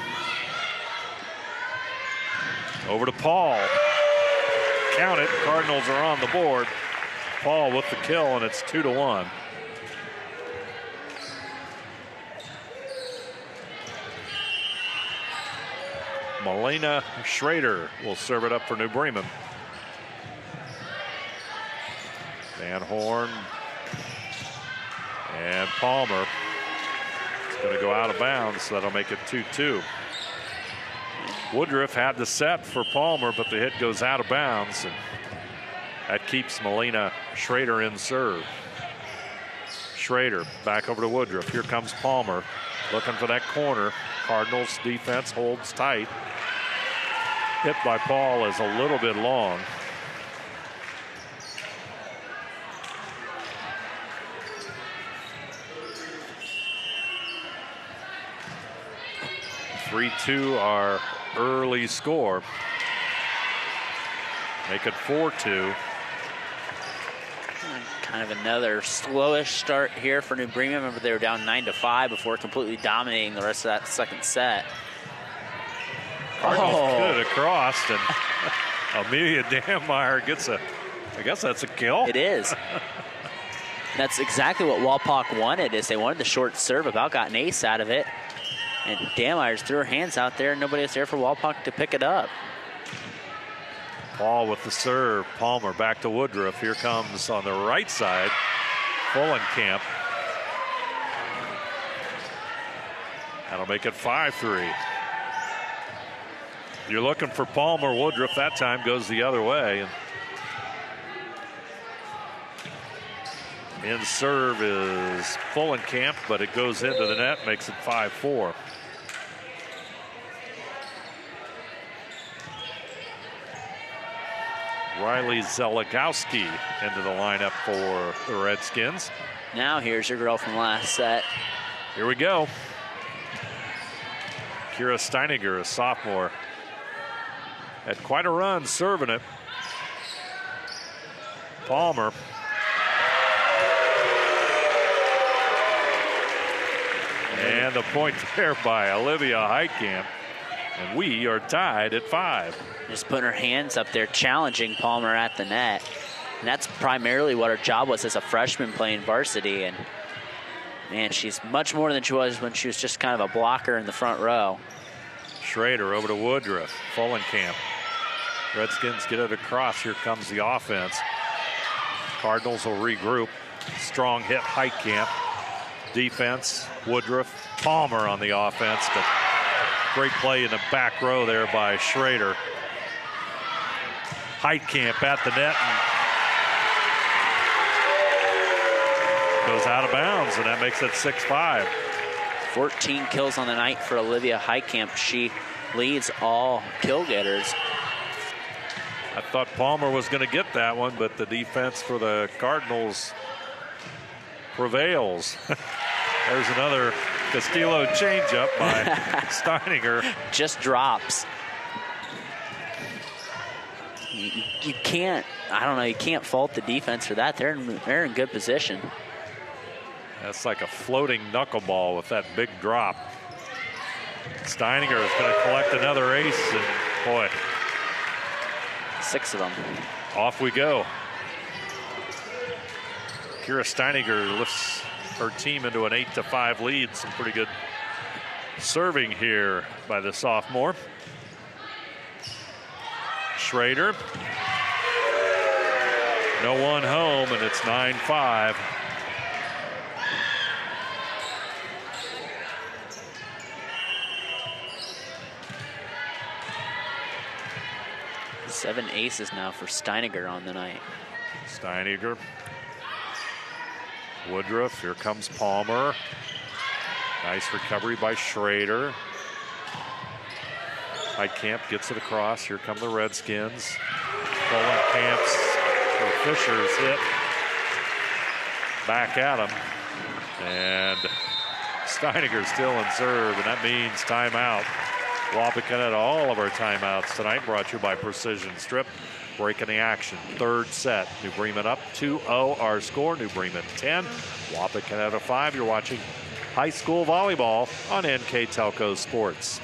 Over to Paul. Count it. Cardinals are on the board. Paul with the kill, and it's 2-1. Melina Schrader will serve it up for New Bremen. Van Horn and Palmer. It's going to go out of bounds, so that'll make it 2-2. Woodruff had the set for Palmer, but the hit goes out of bounds, and that keeps Melina Schrader in serve. Schrader back over to Woodruff. Here comes Palmer looking for that corner. Cardinals defense holds tight. Hit by Paul is a little bit long. (3-2) our early score. Make it 4-2. Kind of another slowish start here for New Bremen. Remember, they were down 9-5 before completely dominating the rest of that second set. Cardinals get it across, and Amelia Dammeier gets I guess that's a kill. It is. That's exactly what Wapak wanted, is they wanted the short serve, about got an ace out of it. And Dammeier threw her hands out there, and nobody was there for Wapak to pick it up. Paul with the serve. Palmer back to Woodruff. Here comes on the right side, Fullenkamp. That'll make it 5-3. You're looking for Palmer. Woodruff that time goes the other way. In serve is Fullenkamp, but it goes into the net, makes it 5-4. Riley Zeligowski into the lineup for the Redskins. Now here's your girl from last set. Here we go. Kira Steininger, a sophomore. Had quite a run serving it. Palmer. And the point there by Olivia Heitkamp. And we are tied at 5. Just putting her hands up there, challenging Palmer at the net. And that's primarily what her job was as a freshman playing varsity. And man, she's much more than she was when she was just kind of a blocker in the front row. Schrader over to Woodruff. Fullenkamp. Redskins get it across. Here comes the offense. Cardinals will regroup. Strong hit, Heitkamp. Defense, Woodruff. Palmer on the offense, but great play in the back row there by Schrader. Heitkamp at the net and goes out of bounds, and that makes it 6-5. 14 kills on the night for Olivia Heitkamp. She leads all kill getters. I thought Palmer was going to get that one, but the defense for the Cardinals prevails. There's another Castillo changeup by Steininger. Just drops. You can't, I don't know, you can't fault the defense for that. They're in good position. That's like a floating knuckleball with that big drop. Steininger is going to collect another ace, and boy. 6 of them. Off we go. Kira Steininger lifts her team into an 8-5 lead. Some pretty good serving here by the sophomore. Schrader. No one home, and it's 9-5. Seven aces now for Steininger on the night. Steininger. Woodruff. Here comes Palmer. Nice recovery by Schrader. Heitkamp gets it across. Here come the Redskins. Fullenkamp's or Fisher's hit back at him. And Steininger still in serve, and that means timeout. Wapakoneta, all of our timeouts tonight brought to you by Precision Strip. Breaking the action. Third set. New Bremen up 2-0. Our score, New Bremen 10. Wapakoneta 5. You're watching high school volleyball on NK Telco Sports.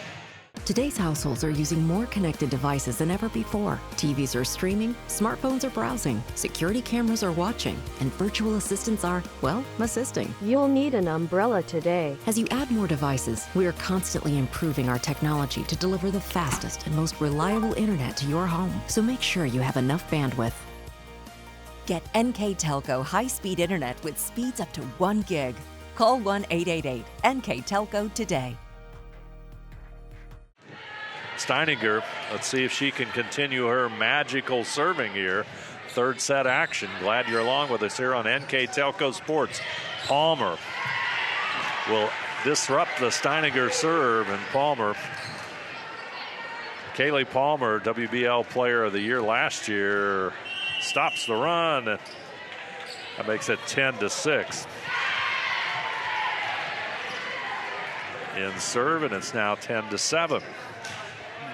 Today's households are using more connected devices than ever before. TVs are streaming, smartphones are browsing, security cameras are watching, and virtual assistants are, well, assisting. You'll need an umbrella today. As you add more devices, we are constantly improving our technology to deliver the fastest and most reliable internet to your home. So make sure you have enough bandwidth. Get NK Telco high-speed internet with speeds up to 1 gig. Call 1-888-NK-TELCO today. Steininger, let's see if she can continue her magical serving here. Third set action. Glad you're along with us here on NK Telco Sports. Palmer will disrupt the Steininger serve, and Palmer, Kaylee Palmer, WBL Player of the Year last year, stops the run. That makes it 10-6. In serve, and it's now 10-7.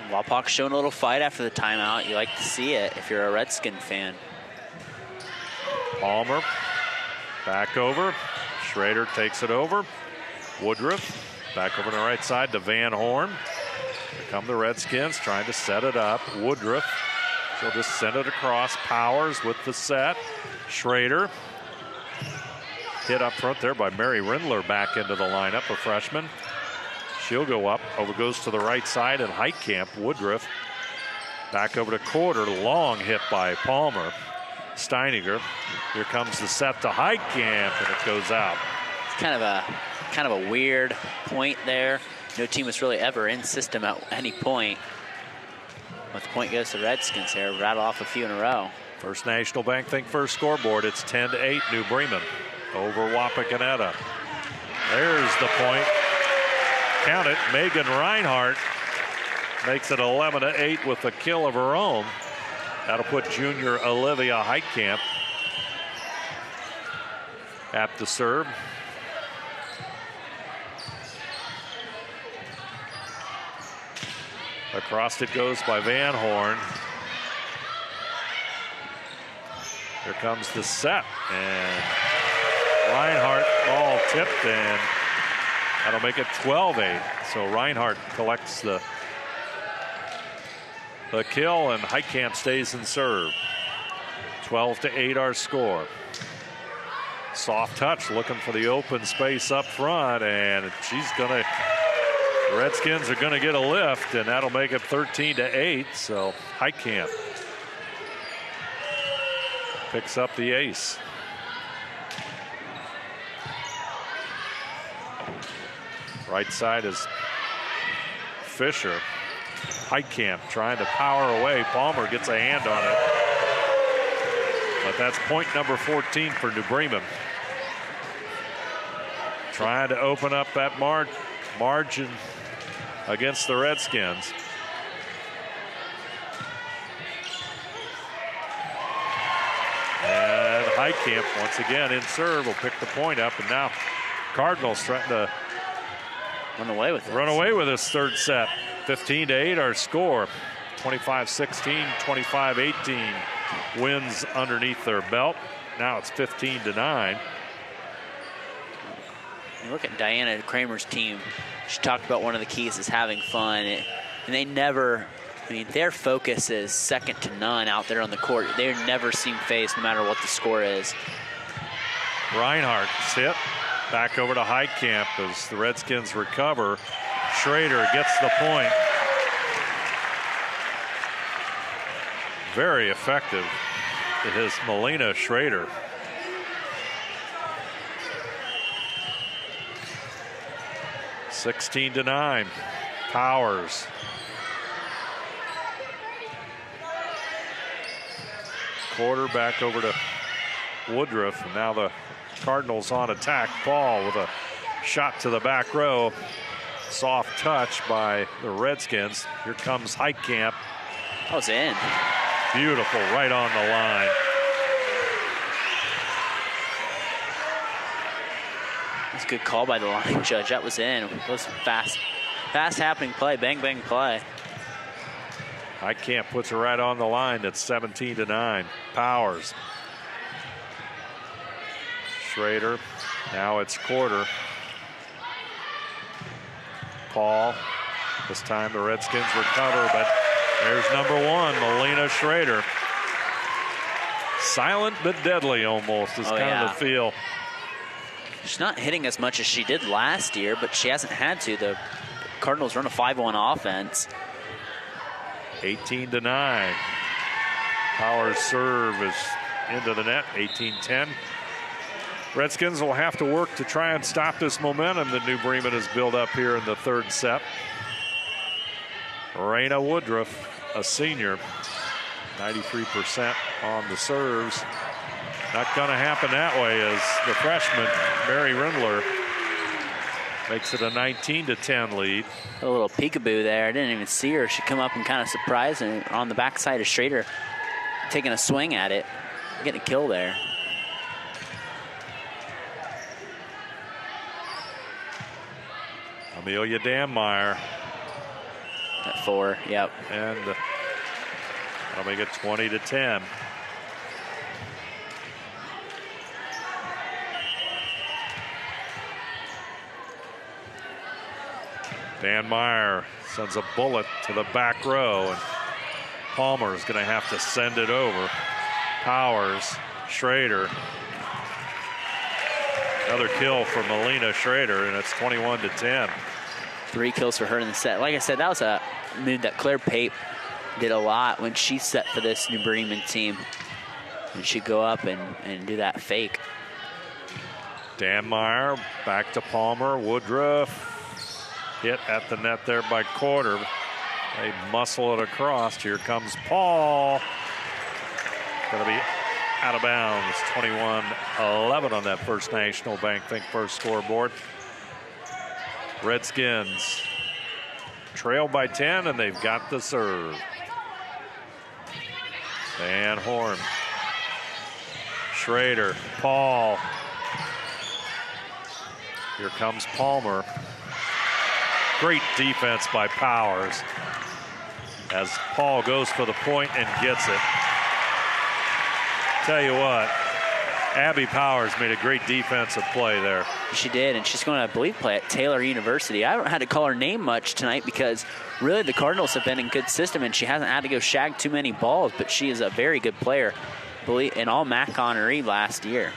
Wapak showing a little fight after the timeout. You like to see it if you're a Redskin fan. Palmer back over. Schrader takes it over. Woodruff back over to the right side to Van Horn. Here come the Redskins trying to set it up. Woodruff, she'll just send it across. Powers with the set. Schrader hit up front there by Mary Rindler, back into the lineup, a freshman. She'll go up, over goes to the right side, and Heitkamp, Woodruff, back over to quarter, long hit by Palmer. Steininger, here comes the set to Heitkamp, and it goes out. It's kind of a weird point there. No team was really ever in system at any point. But the point goes to Redskins here, rattle off a few in a row. First National Bank Think First scoreboard, it's 10-8 New Bremen over Wapakoneta. There's the point. Count it, Megan Reinhardt makes it 11-8 with a kill of her own. That'll put junior Olivia Heitkamp at the serve. Across it goes by Van Horn. Here comes the set, and Reinhardt ball tipped, and that'll make it 12-8. So Reinhardt collects the kill, and Heitkamp stays in serve. 12-8 our score. Soft touch, looking for the open space up front, and the Redskins are gonna get a lift, and that'll make it 13-8. So Heitkamp picks up the ace. Right side is Fisher. Heitkamp trying to power away. Palmer gets a hand on it. But that's point number 14 for New Bremen. Trying to open up that margin against the Redskins. And Heitkamp once again in serve will pick the point up, and now Cardinals threaten to run away with this third set. 15-8 our score. 25-16, 25-18 wins underneath their belt. Now it's 15-9. You look at Diana Kramer's team. She talked about one of the keys is having fun, and they never. Their focus is second to none out there on the court. They never seem phased, no matter what the score is. Reinhardt's hit. Back over to Heitkamp as the Redskins recover. Schrader gets the point. Very effective. It is Melina Schrader. (16-9). Powers. Quarter back over to Woodruff, and now the Cardinals on attack. Paul with a shot to the back row. Soft touch by the Redskins. Here comes Heitkamp. That was in. Beautiful, right on the line. That's a good call by the line judge. That was in. It was fast happening play. Bang, bang play. Heitkamp puts her right on the line. That's 17-9. Powers. Schrader. Now it's quarter. Paul This time the Redskins recover, but there's number 1, Melina Schrader. Silent but deadly almost is kind of the feel. She's not hitting as much as she did last year, but she hasn't had to. The Cardinals run a 5-1 offense. 18-9. Powers' serve is into the net, 18-10. Redskins will have to work to try and stop this momentum that New Bremen has built up here in the third set. Raina Woodruff, a senior, 93% on the serves. Not going to happen that way as the freshman, Mary Rindler, makes it a 19-10 lead. A little peekaboo there. I didn't even see her. She come up and kind of surprised and on the backside of Schrader, taking a swing at it, getting a kill there. Amelia Danmeyer. At 4, yep. And that'll make it 20-10. Danmeyer sends a bullet to the back row, and Palmer is going to have to send it over. Powers, Schrader. Another kill for Melina Schrader, and it's 21-10. 3 kills for her in the set. Like I said, that was a move that Claire Pape did a lot when she set for this New Bremen team. And she'd go up and do that fake. Danmeyer back to Palmer. Woodruff hit at the net there by Quarter. They muscle it across. Here comes Paul. Going to be out of bounds. 21-11 on that First National Bank Think First scoreboard. Redskins trail by 10, and they've got the serve. Van Horn. Schrader. Paul. Here comes Palmer. Great defense by Powers as Paul goes for the point and gets it. Tell you what, Abby Powers made a great defensive play there. She did, and she's going to, I believe, play at Taylor University. I haven't had to call her name much tonight because really the Cardinals have been in good system, and she hasn't had to go shag too many balls, but she is a very good player. And all MAC honoree last year.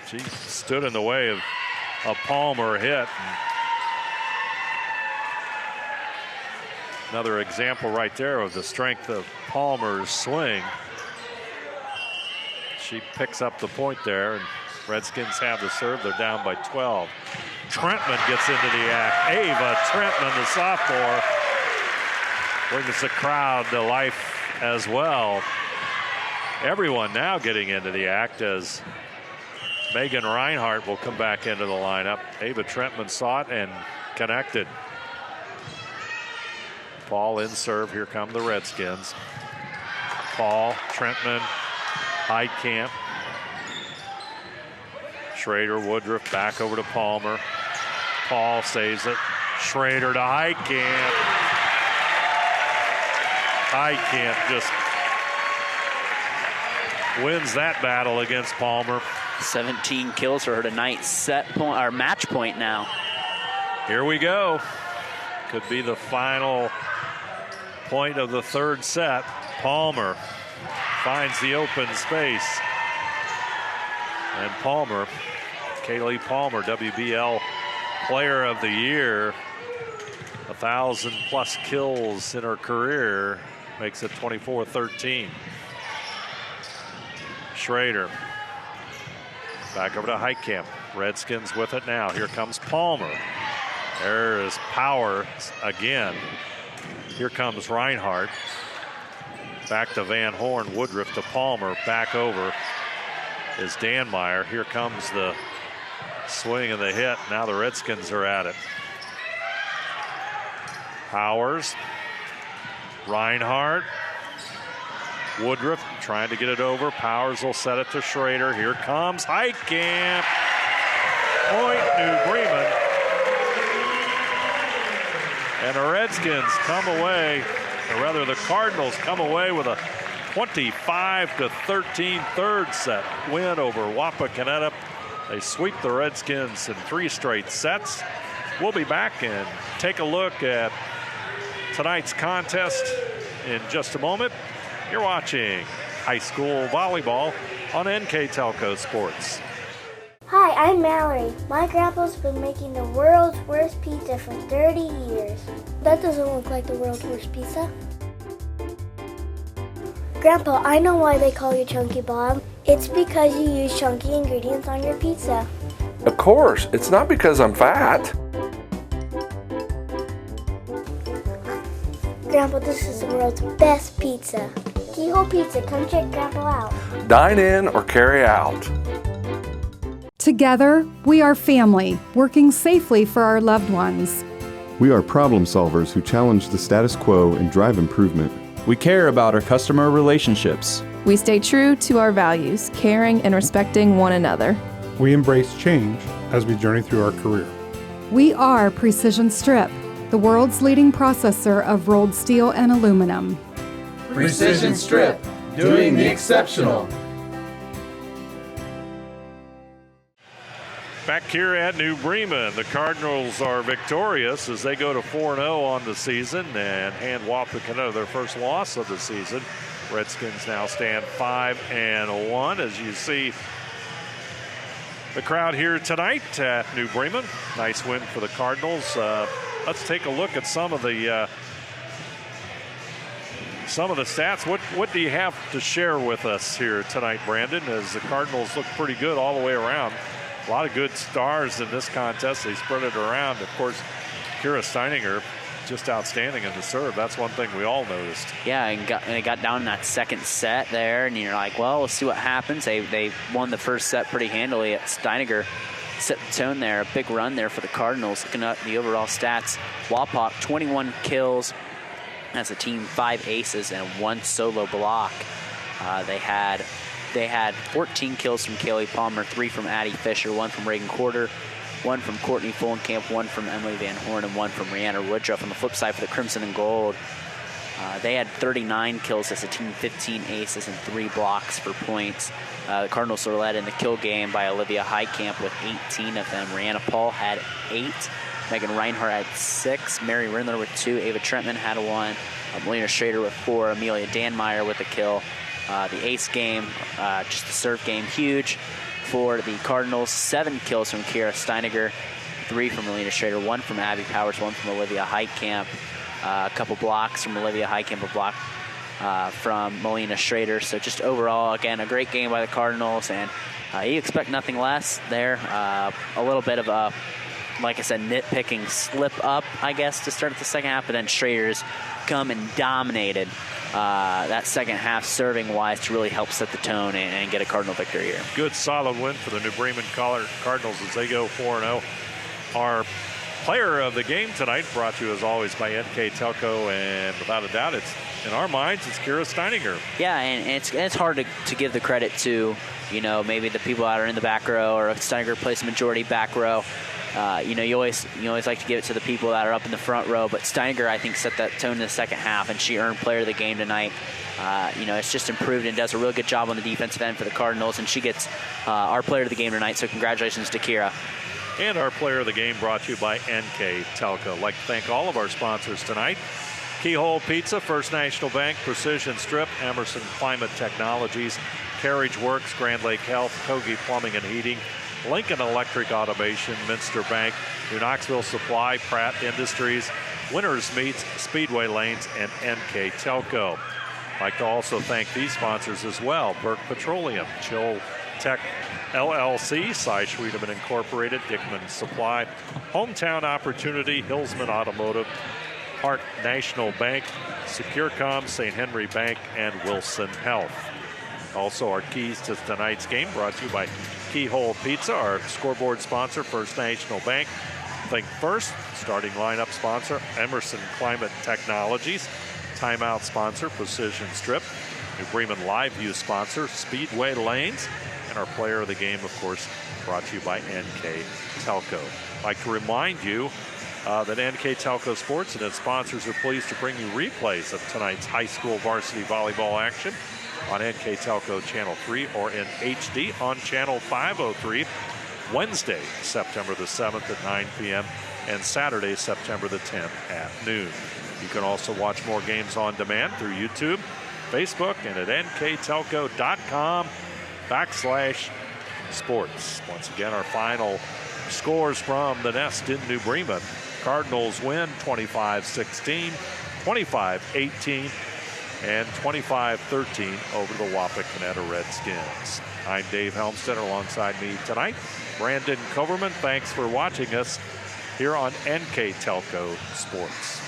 She stood in the way of a Palmer hit. Another example right there of the strength of Palmer's swing. She picks up the point there, and Redskins have the serve. They're down by 12. Trentman gets into the act. Ava Trentman, the sophomore, brings the crowd to life as well. Everyone now getting into the act as Megan Reinhardt will come back into the lineup. Ava Trentman saw it and connected. Paul in serve. Here come the Redskins. Paul, Trentman, Heidkamp. Schrader, Woodruff back over to Palmer. Paul saves it. Schrader to Heidkamp. Heidkamp just wins that battle against Palmer. 17 kills for her tonight. Set point or match point now. Here we go. Could be the final point of the third set. Palmer finds the open space. And Palmer, Kaylee Palmer, WBL Player of the Year, 1,000+ kills in her career, makes it 24-13. Schrader back over to Heitkamp. Redskins with it now. Here comes Palmer. There is Powers again. Here comes Reinhardt. Back to Van Horn. Woodruff to Palmer. Back over is Danmeyer. Here comes the swing and the hit. Now the Redskins are at it. Powers. Reinhardt. Woodruff trying to get it over. Powers will set it to Schrader. Here comes Heitkamp. Point New Bremen. And the Redskins come away, or rather the Cardinals come away with a 25-13 third set win over Wapakoneta. They sweep the Redskins in 3 straight sets. We'll be back and take a look at tonight's contest in just a moment. You're watching high school volleyball on NK Telco Sports. Hi, I'm Mallory. My grandpa's been making the world's worst pizza for 30 years. That doesn't look like the world's worst pizza. Grandpa, I know why they call you Chunky Bob. It's because you use chunky ingredients on your pizza. Of course, it's not because I'm fat. Grandpa, this is the world's best pizza. Keyhole Pizza, come check Grandpa out. Dine in or carry out. Together, we are family, working safely for our loved ones. We are problem solvers who challenge the status quo and drive improvement. We care about our customer relationships. We stay true to our values, caring and respecting one another. We embrace change as we journey through our career. We are Precision Strip, the world's leading processor of rolled steel and aluminum. Precision Strip, doing the exceptional. Back here at New Bremen, the Cardinals are victorious as they go to 4-0 on the season and hand Wapakoneta their first loss of the season. Redskins now stand 5-1 as you see the crowd here tonight at New Bremen. Nice win for the Cardinals. Let's take a look at some of the stats. What do you have to share with us here tonight, Brandon, as the Cardinals look pretty good all the way around? A lot of good stars in this contest. They spread it around. Of course, Kira Steininger, just outstanding in the serve. That's one thing we all noticed. Yeah, and it got down in that second set there, and you're like, well, we'll see what happens. They won the first set pretty handily. Steininger set the tone there. A big run there for the Cardinals. Looking at the overall stats, Wapak, 21 kills as a team, 5 aces, and 1 solo block. They had 14 kills from Kaylee Palmer, 3 from Addie Fisher, 1 from Reagan Corder, 1 from Courtney Fullenkamp, 1 from Emily Van Horn, and 1 from Rihanna Woodruff. On the flip side for the Crimson and Gold, they had 39 kills as a team, 15 aces, and 3 blocks for points. The Cardinals were led in the kill game by Olivia Heitkamp with 18 of them. Rihanna Paul had 8. Megan Reinhardt had 6. Mary Rindler with 2. Ava Trentman had 1. Melina Schrader with 4. Amelia Danmeyer with a kill. The ace game, just the serve game, huge for the Cardinals. 7 kills from Kira Steininger, 3 from Melina Schrader, 1 from Abby Powers, 1 from Olivia Heitkamp. A couple blocks from Olivia Heitkamp, a block from Melina Schrader. So just overall, again, a great game by the Cardinals, and you expect nothing less there. A little bit of a, like I said, nitpicking slip up, I guess, to start the second half, but then Schrader's come and dominated that second half serving wise to really help set the tone and get a Cardinal victory here. Good solid win for the New Bremen Cardinals as they go 4-0. Our player of the game tonight brought to you as always by NK Telco, and without a doubt, it's in our minds, it's Kira Steininger. Yeah, and it's hard to give the credit to, maybe the people that are in the back row, or Steininger plays majority back row. You always like to give it to the people that are up in the front row, but Steininger, I think, set that tone in the second half, and she earned player of the game tonight. It's just improved and does a real good job on the defensive end for the Cardinals, and she gets our player of the game tonight, so congratulations to Kira. And our player of the game brought to you by NK Telco. I'd like to thank all of our sponsors tonight. Keyhole Pizza, First National Bank, Precision Strip, Emerson Climate Technologies, Carriage Works, Grand Lake Health, Kogi Plumbing and Heating, Lincoln Electric Automation, Minster Bank, New Knoxville Supply, Pratt Industries, Winners Meats, Speedway Lanes, and NK Telco. I'd like to also thank these sponsors as well: Burke Petroleum, Chill Tech LLC, Cy Schwedeman Incorporated, Dickman Supply, Hometown Opportunity, Hillsman Automotive, Park National Bank, SecureCom, St. Henry Bank, and Wilson Health. Also, our keys to tonight's game brought to you by Keyhole Pizza, our scoreboard sponsor, First National Bank. Think First, starting lineup sponsor, Emerson Climate Technologies, timeout sponsor, Precision Strip, New Bremen Live View sponsor, Speedway Lanes, and our player of the game, of course, brought to you by NK Telco. I'd like to remind you that NK Telco Sports and its sponsors are pleased to bring you replays of tonight's high school varsity volleyball action on NK Telco Channel 3 or in HD on Channel 503, Wednesday, September the 7th at 9 p.m. and Saturday, September the 10th at noon. You can also watch more games on demand through YouTube, Facebook, and at nktelco.com/sports. Once again, our final scores from the Nest in New Bremen. Cardinals win 25-16, 25-18, and 25-13 over the Wapakoneta Redskins. I'm Dave Helmstead. Alongside me tonight, Brandon Coverman. Thanks for watching us here on NK Telco Sports.